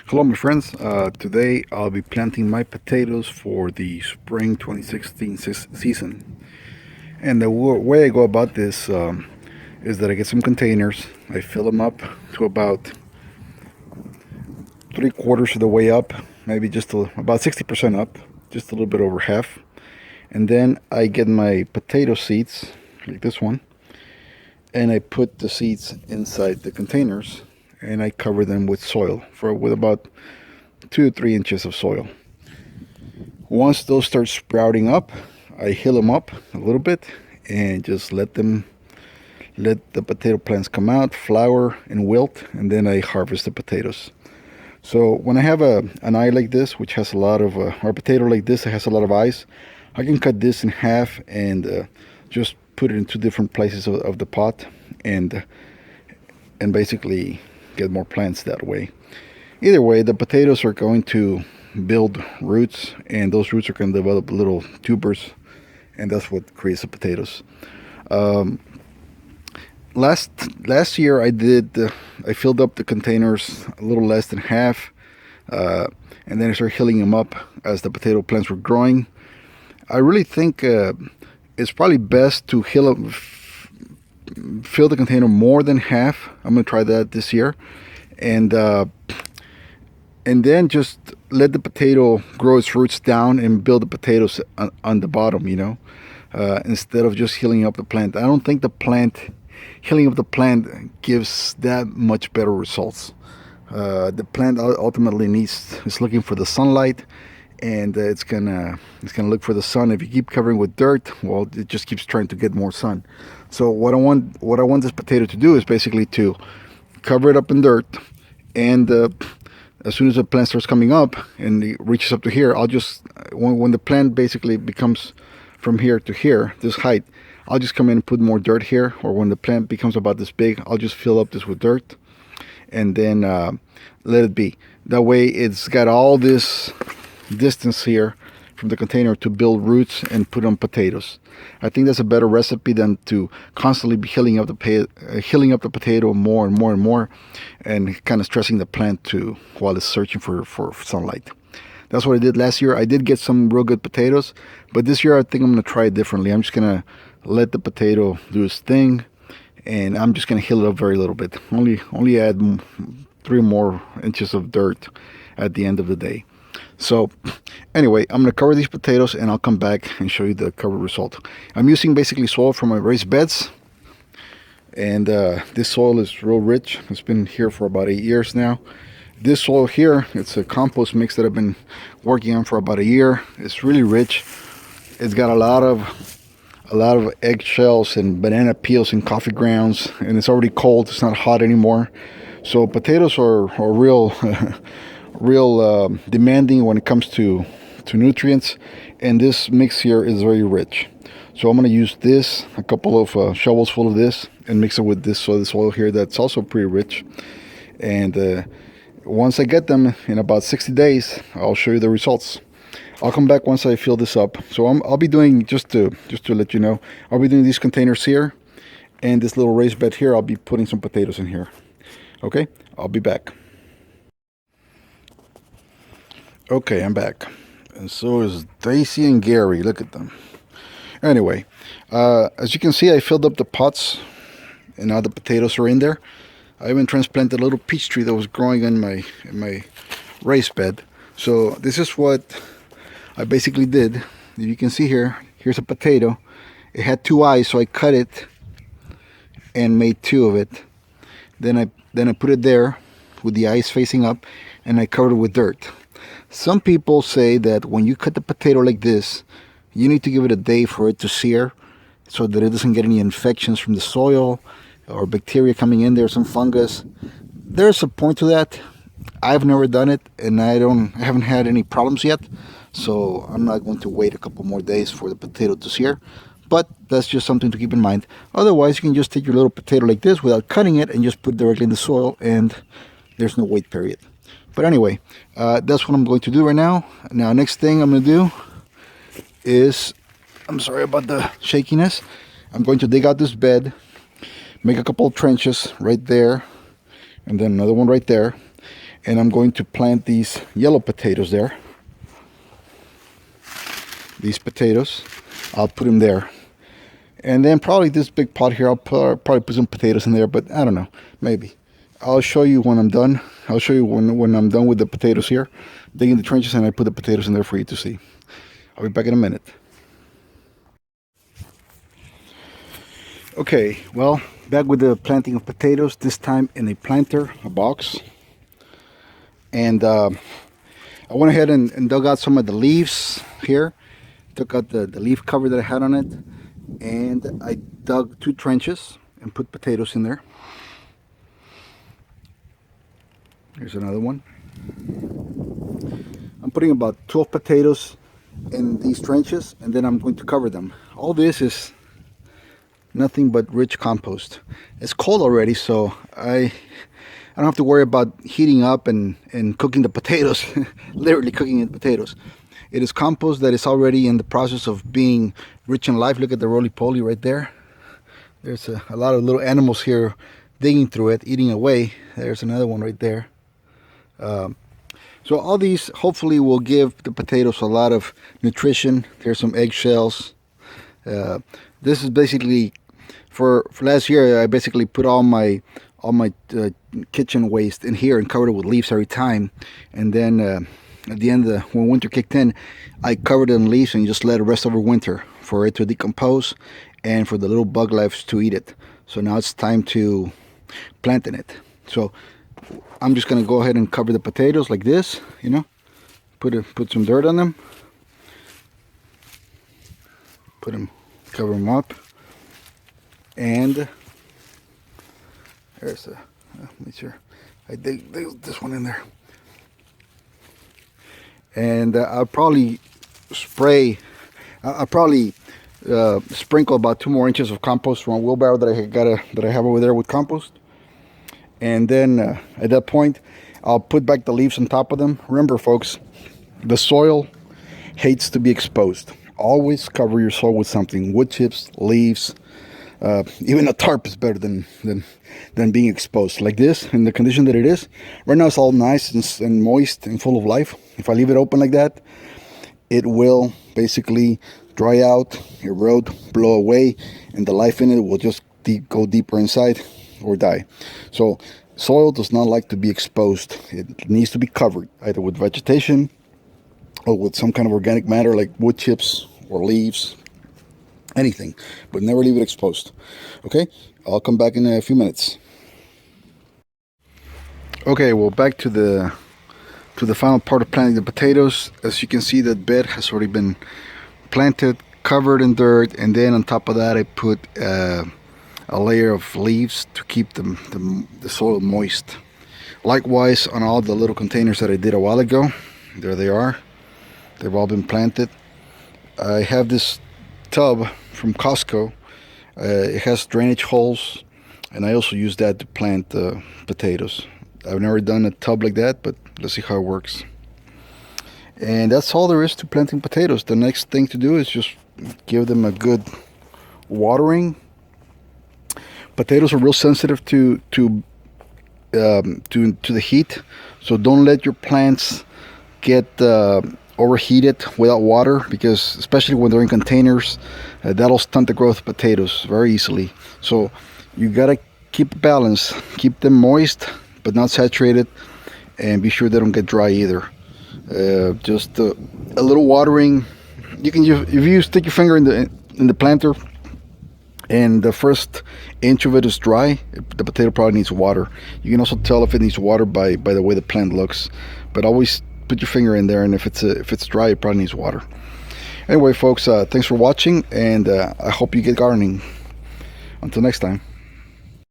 Hello, my friends. Today I'll be planting my potatoes for the spring 2016 season. And the way I go about this is that I get some containers, I fill them up to about 3/4 of the way up, maybe about 60% up, just a little bit over half. And then I get my potato seeds, like this one, and I put the seeds inside the containers and I cover them with soil with about 2 to 3 inches of soil. Once those start sprouting up, I hill them up a little bit and just let the potato plants come out, flower, and wilt, and then I harvest the potatoes. So when I have an eye like this, which has a lot of, or a potato like this that has a lot of eyes, I can cut this in half and just put it in two different places of the pot, and basically get more plants that way. Either way, the potatoes are going to build roots, and those roots are going to develop little tubers, and that's what creates the potatoes. Um, last year, I filled up the containers a little less than half, uh, and then I started hilling them up as the potato plants were growing. I really think it's probably best to fill the container more than half. I'm going to try that this year, and then just let the potato grow its roots down and build the potatoes on the bottom, instead of just healing up the plant. I don't think healing up the plant gives that much better results. The plant ultimately is looking for the sunlight, and it's gonna look for the sun. If you keep covering with dirt, well, it just keeps trying to get more sun. So what I want this potato to do is basically to cover it up in dirt, and as soon as the plant starts coming up and it reaches up to here, I'll just when the plant basically becomes from here to here, this height, I'll just come in and put more dirt here. Or when the plant becomes about this big, I'll just fill up this with dirt, and then let it be. That way it's got all this distance here from the container to build roots and put on potatoes. I think that's a better recipe than to constantly be hilling up the potato more and more and more, and kind of stressing the plant while it's searching for sunlight. That's what I did last year. I did get some real good potatoes, but this year I think I'm going to try it differently. I'm just going to let the potato do its thing, and I'm just going to hill it up very little bit. Only add 3 more inches of dirt at the end of the day. So anyway, I'm going to cover these potatoes, and I'll come back and show you the cover result. I'm using basically soil from my raised beds, and this soil is real rich. It's been here for about 8 years now. This soil here, it's a compost mix that I've been working on for about a year. It's really rich. It's got a lot of eggshells and banana peels and coffee grounds, and it's already cold. It's not hot anymore. So potatoes are real real demanding when it comes to nutrients, and this mix here is very rich. So I'm going to use a couple of shovels full of this, and mix it with this soil here that's also pretty rich. And once I get them in about 60 days, I'll show you the results. I'll come back once I fill this up. So I'll be doing, just to let you know, I'll be doing these containers here, and this little raised bed here. I'll be putting some potatoes in here. Okay, I'll be back. Okay, I'm back. And so is Daisy and Gary. Look at them. Anyway, as you can see, I filled up the pots, and now the potatoes are in there. I even transplanted a little peach tree that was growing in my raised bed. So this is what I basically did. You can see here's a potato. It had 2 eyes, so I cut it and made 2 of it. Then I put it there with the eyes facing up, and I covered it with dirt. Some people say that when you cut the potato like this, you need to give it a day for it to sear, so that it doesn't get any infections from the soil or bacteria coming in there, some fungus. There's a point to that. I've never done it, and I haven't had any problems yet, so I'm not going to wait a couple more days for the potato to sear. But that's just something to keep in mind. Otherwise, you can just take your little potato like this without cutting it and just put it directly in the soil, and there's no wait period. But anyway, that's what I'm going to do right now. Now, next thing I'm going to do is, I'm sorry about the shakiness, I'm going to dig out this bed, make a couple of trenches right there, and then another one right there. and I'm going to plant these yellow potatoes there. These potatoes, I'll put them there. And then probably this big pot here, I'll probably put some potatoes in there, but I don't know, maybe. I'll show you when I'm done. I'll show you when I'm done with the potatoes here, digging the trenches, and I put the potatoes in there for you to see. I'll be back in a minute. Okay, well, back with the planting of potatoes, this time in a planter, a box. And I went ahead and dug out some of the leaves here. Took out the leaf cover that I had on it. And I dug 2 trenches and put potatoes in there. Here's another one. I'm putting about 12 potatoes in these trenches, and then I'm going to cover them. All this is nothing but rich compost. It's cold already, so I don't have to worry about heating up and cooking the potatoes, literally cooking the potatoes. It is compost that is already in the process of being rich in life. Look at the roly-poly right there. There's a lot of little animals here digging through it, eating away. There's another one right there. So all these hopefully will give the potatoes a lot of nutrition. There's some eggshells. This is basically for last year. I basically put all my kitchen waste in here and covered it with leaves every time, and then at the end of when winter kicked in, I covered it in leaves and just let it rest over winter for it to decompose and for the little bug lives to eat it. So now it's time to plant in it. So I'm just gonna go ahead and cover the potatoes like this, you know, put some dirt on them, cover them up, and there's a, make sure I dig this one in there. And I'll probably spray, I'll probably sprinkle about 2 more inches of compost from a wheelbarrow that I have over there with compost. And then at that point, I'll put back the leaves on top of them. Remember, folks, the soil hates to be exposed. Always cover your soil with something: wood chips, leaves, even a tarp is better than being exposed like this in the condition that it is. Right now it's all nice and moist and full of life. If I leave it open like that, it will basically dry out, erode, blow away, and the life in it will just go deeper inside or die. So soil does not like to be exposed. It needs to be covered either with vegetation or with some kind of organic matter like wood chips or leaves, anything, but never leave it exposed. Okay, I'll come back in a few minutes. Okay, well, back to the final part of planting the potatoes. As you can see, that bed has already been planted, covered in dirt, and then on top of that I put a layer of leaves to keep the soil moist. Likewise on all the little containers that I did a while ago, there they are. They've all been planted. I have this tub from Costco. It has drainage holes, and I also use that to plant potatoes. I've never done a tub like that, but let's see how it works. And that's all there is to planting potatoes. The next thing to do is just give them a good watering. Potatoes are real sensitive to the heat, so don't let your plants get overheated without water, because especially when they're in containers, that'll stunt the growth of potatoes very easily. So you gotta keep a balance, keep them moist but not saturated, and be sure they don't get dry either. Just a little watering. You can if you stick your finger in the planter and the first inch of it is dry, the potato probably needs water. You can also tell if it needs water by the way the plant looks, but always put your finger in there, and if it's dry, it probably needs water. Anyway, folks, thanks for watching, and I hope you get gardening. Until next time.